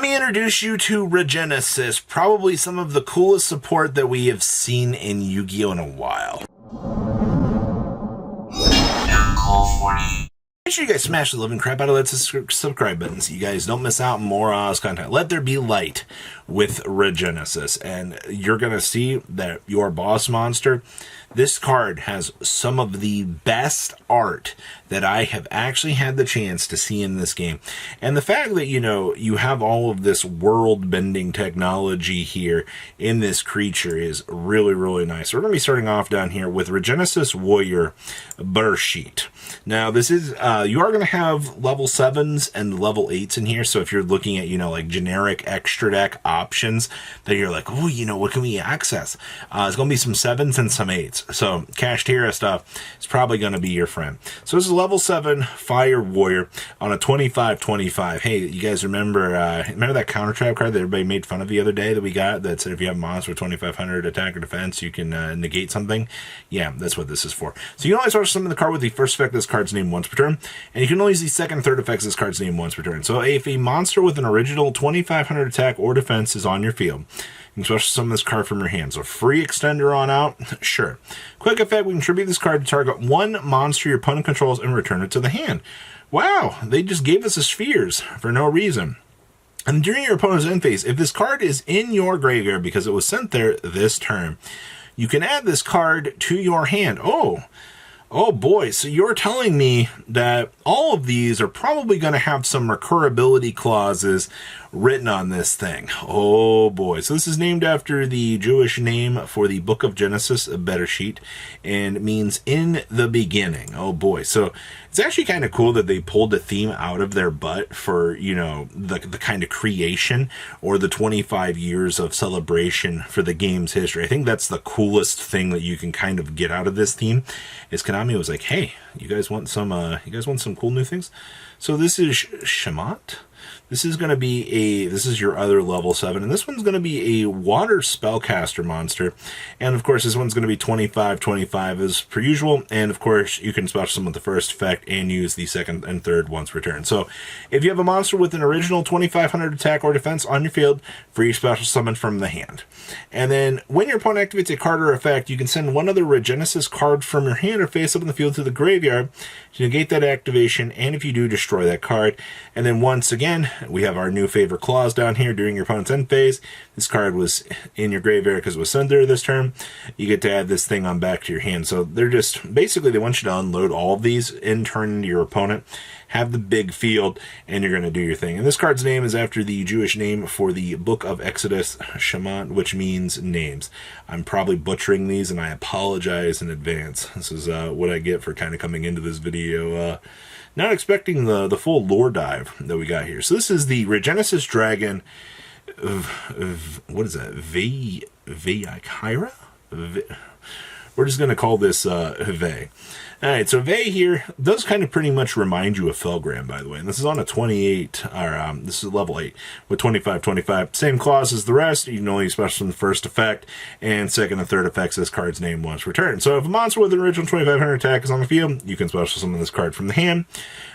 me introduce you to Regenesis, probably some of the coolest support that we have seen in Yu-Gi-Oh! In a while. Make sure you guys smash the living crap out of that subscribe button so you guys don't miss out on more content. Let there be light with Regenesis, and you're going to see that your boss monster, this card has some of the best art that I have actually had the chance to see in this game. And the fact that, you have all of this world-bending technology here in this creature is really, really nice. So we're going to be starting off down here with Regenesis Warrior Bereshit. Now, this is, you are going to have level 7s and level 8s in here. So if you're looking at, like generic extra deck options that you're like, oh, what can we access? It's going to be some 7s and some 8s. So Kashtira stuff is probably going to be your friend. So this is level 7 Fire Warrior on a 25/25. Hey, you guys remember that counter trap card that everybody made fun of the other day that we got that said if you have a monster with 2500 attack or defense, you can negate something? Yeah, that's what this is for. So you can only start summon the card with the first effect of this card's name once per turn, and you can only use the second and third effects of this card's name once per turn. So if a monster with an original 2500 attack or defense is on your field, you can special summon this card from your hand. So free extender on out, sure. Quick effect, we can tribute this card to target one monster your opponent controls and return it to the hand. Wow, they just gave us a spheres for no reason. And during your opponent's end phase, if this card is in your graveyard because it was sent there this turn, you can add this card to your hand. Oh boy, so you're telling me that all of these are probably going to have some recurability clauses written on this thing. Oh boy. So this is named after the Jewish name for the book of Genesis, Bereshit, and means in the beginning. Oh boy. So it's actually kind of cool that they pulled the theme out of their butt for, the kind of creation or the 25 years of celebration for the game's history. I think that's the coolest thing that you can kind of get out of this theme is Konami was like, hey, you guys want some cool new things? So this is Shamat. This is going to be this is your other level 7, and this one's going to be a water spellcaster monster. And of course, this one's going to be 25/25 as per usual. And of course, you can special summon the first effect and use the second and third once per turn. So if you have a monster with an original 2500 attack or defense on your field, free special summon from the hand. And then when your opponent activates a card or effect, you can send one other Regenesis card from your hand or face up in the field to the graveyard to negate that activation, and if you do, destroy that card. And then once again, we have our new favorite clause down here during your opponent's end phase. This card was in your graveyard because it was sent there this turn. You get to add this thing on back to your hand. So they're just, basically they want you to unload all of these in turn into your opponent, have the big field, and you're going to do your thing. And this card's name is after the Jewish name for the book of Exodus, Shamat, which means names. I'm probably butchering these, and I apologize in advance. This is what I get for kind of coming into this video not expecting the full lore dive that we got here. So this is the Regenesis Dragon, what is that, Vyra? We're just going to call this Vey. Alright, so Vey here does kind of pretty much remind you of Felgram, by the way. And this is on a 28, or this is level 8 with 25/25. Same clause as the rest. You can only special from the first effect and second and third effects this card's name once returned. So if a monster with an original 2500 attack is on the field, you can special summon this card from the hand.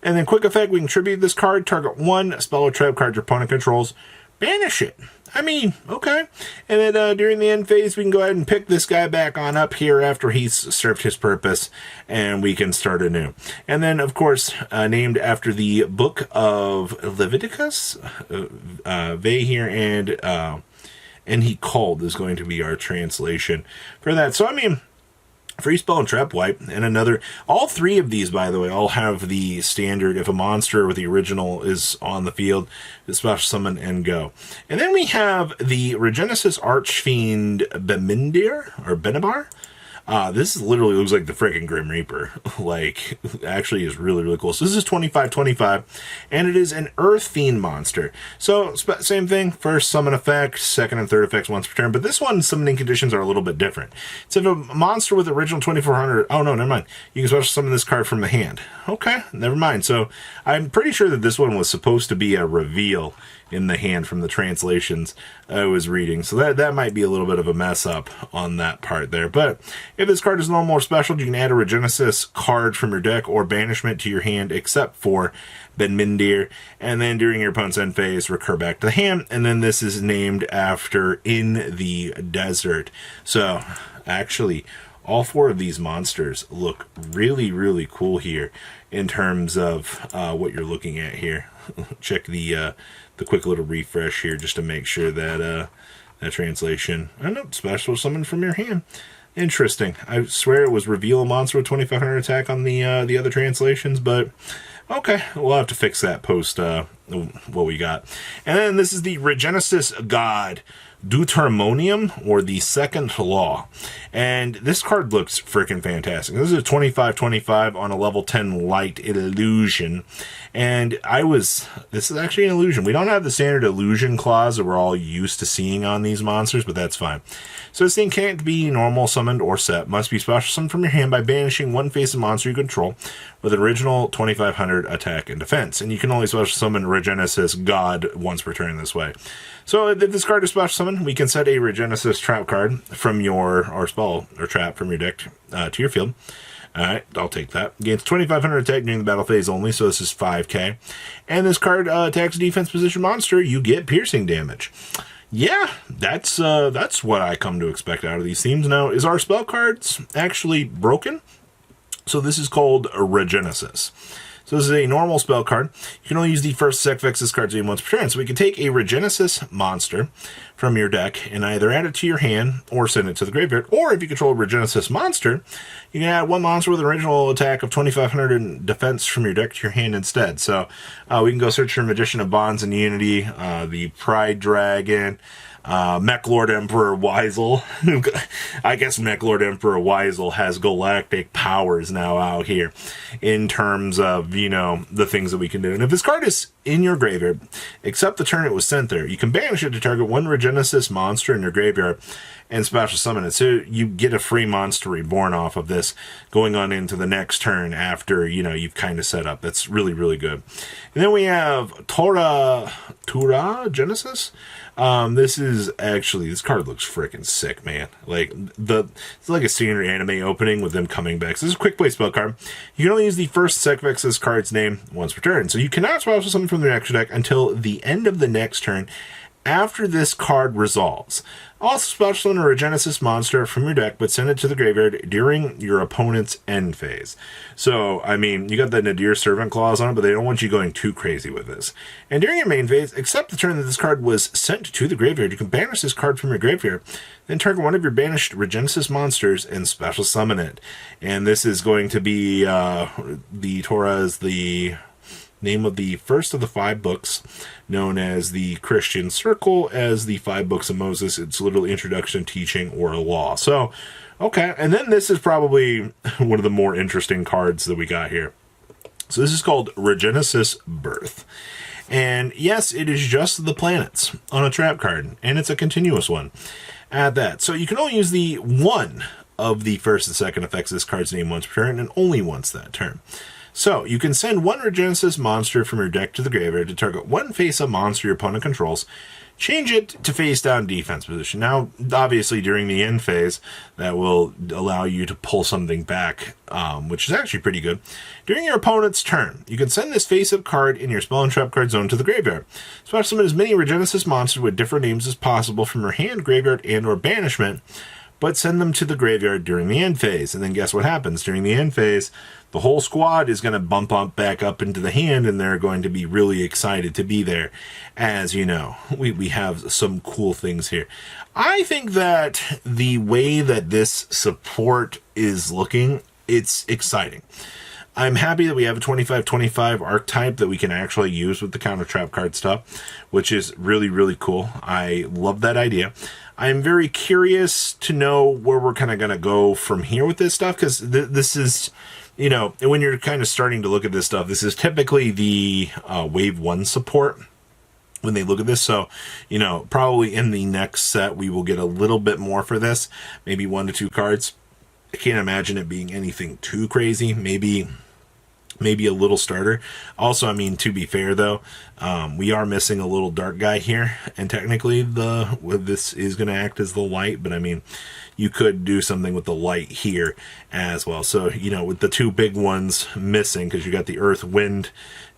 And then quick effect, we can tribute this card, target one spell or trap card your opponent controls, banish it. I mean, okay. And then during the end phase, we can go ahead and pick this guy back on up here after he's served his purpose, and we can start anew. And then, of course, named after the book of Leviticus, Vey here, and he called is going to be our translation for that. So, I mean, free spell and trap wipe, and another. All three of these, by the way, all have the standard. If a monster with the original is on the field, special summon and go. And then we have the Regenesis Archfiend Benabar. This literally looks like the freaking Grim Reaper. Like, actually is really, really cool. So this is 25/25, and it is an Earth Fiend monster. So, same thing, first summon effect, second and third effects once per turn, but this one's summoning conditions are a little bit different. So if a monster with original 2400, oh no, never mind. You can special summon this card from the hand. Okay, never mind. So I'm pretty sure that this one was supposed to be a reveal in the hand from the translations I was reading. So that might be a little bit of a mess up on that part there. But if this card is normal or special, you can add a Regenesis card from your deck or banishment to your hand, except for Benabar. And then during your opponent's end phase, recur back to the hand. And then this is named after In the Desert. So actually, all 4 of these monsters look really, really cool here in terms of what you're looking at here. Check the quick little refresh here just to make sure that that translation. I know, special summon from your hand. Interesting. I swear it was reveal a monster with 2500 attack on the other translations, but okay, we'll have to fix that post what we got. And then this is the Regenesis God Deuteronomium, or the Second Law. And this card looks freaking fantastic. This is a 25/25 on a level 10 light illusion. And this is actually an illusion. We don't have the standard illusion clause that we're all used to seeing on these monsters, but that's fine. So this thing can't be normal summoned or set. Must be special summoned from your hand by banishing one face of monster you control with an original 2500 attack and defense. And you can only special summon Regenesis God once per turn this way. So if this card is special summoned, we can set a Regenesis trap card from or spell or trap from your deck to your field. Alright, I'll take that. Gains 2500 attack during the battle phase only, so this is 5k. And this card attacks a defense position monster, you get piercing damage. Yeah, that's what I come to expect out of these themes. Now, is our spell cards actually broken? So this is called a Regenesis. So this is a normal spell card. You can only use the first effects this card's name once per turn. So we can take a Regenesis monster from your deck and either add it to your hand or send it to the graveyard. Or if you control a Regenesis monster, you can add one monster with an original attack of 2500 in defense from your deck to your hand instead. So we can go search for Magician of Bonds and Unity, the Pride Dragon, Mech Lord Emperor Weisel. I guess Mech Lord Emperor Weisel has galactic powers now out here in terms of, the things that we can do. And if this card is in your graveyard, except the turn it was sent there, you can banish it to target one Regenesis monster in your graveyard and special summon it. So you get a free monster reborn off of this going on into the next turn after, you've kind of set up. That's really, really good. And then we have Torah Genesis. This card looks freaking sick, man. It's like a standard anime opening with them coming back. So this is a quick play spell card. You can only use the first effects this card's name once per turn. So you cannot special summon from the extra deck until the end of the next turn after this card resolves. Also special summon a Regenesis monster from your deck, but send it to the graveyard during your opponent's end phase. So, you got the Nadir Servant clause on it, but they don't want you going too crazy with this. And during your main phase, except the turn that this card was sent to the graveyard, you can banish this card from your graveyard, then target one of your banished Regenesis monsters and special summon it. And this is going to be, the Torah is the name of the first of the 5 books, known as the Christian Circle, as the 5 books of Moses. It's literally introduction, teaching, or a law. So, okay, and then this is probably one of the more interesting cards that we got here. So this is called Regenesis Birth. And yes, it is just the planets on a trap card, and it's a continuous one at that. So you can only use the one of the first and second effects of this card's name once per turn, and only once that turn. So, you can send one Regenesis monster from your deck to the graveyard to target one face-up monster your opponent controls. Change it to face-down defense position. Now, obviously, during the end phase, that will allow you to pull something back, which is actually pretty good. During your opponent's turn, you can send this face-up card in your spell and trap card zone to the graveyard. Special summon as many Regenesis monsters with different names as possible from your hand, graveyard, and or banishment, but send them to the graveyard during the end phase. And then guess what happens? During the end phase, the whole squad is going to bump back up into the hand, and they're going to be really excited to be there. As you know, we have some cool things here. I think that the way that this support is looking, it's exciting. I'm happy that we have a 25/25 archetype that we can actually use with the counter trap card stuff, which is really, really cool. I love that idea. I'm very curious to know where we're kind of going to go from here with this stuff, because this is, when you're kind of starting to look at this stuff, this is typically the Wave 1 support when they look at this. So, probably in the next set, we will get a little bit more for this, maybe 1 to 2 cards. I can't imagine it being anything too crazy. Maybe maybe a little starter. Also, I mean, to be fair though, we are missing a little dark guy here, and technically this is going to act as the light, but I mean, you could do something with the light here as well. So, you know, with the two big ones missing, because you got the earth, wind,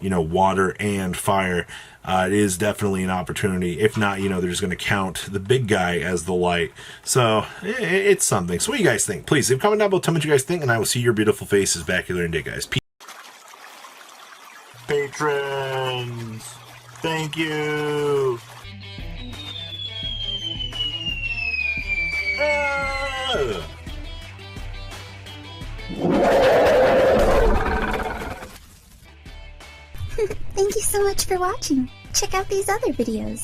you know, water and fire, it is definitely an opportunity. If not, you know, they're just going to count the big guy as the light. So it's something. So what do you guys think? Please leave a comment down below, tell me what you guys think, and I will see your beautiful faces back here in a day, guys. Peace. Patrons, thank you. Thank you so much for watching. Check out these other videos.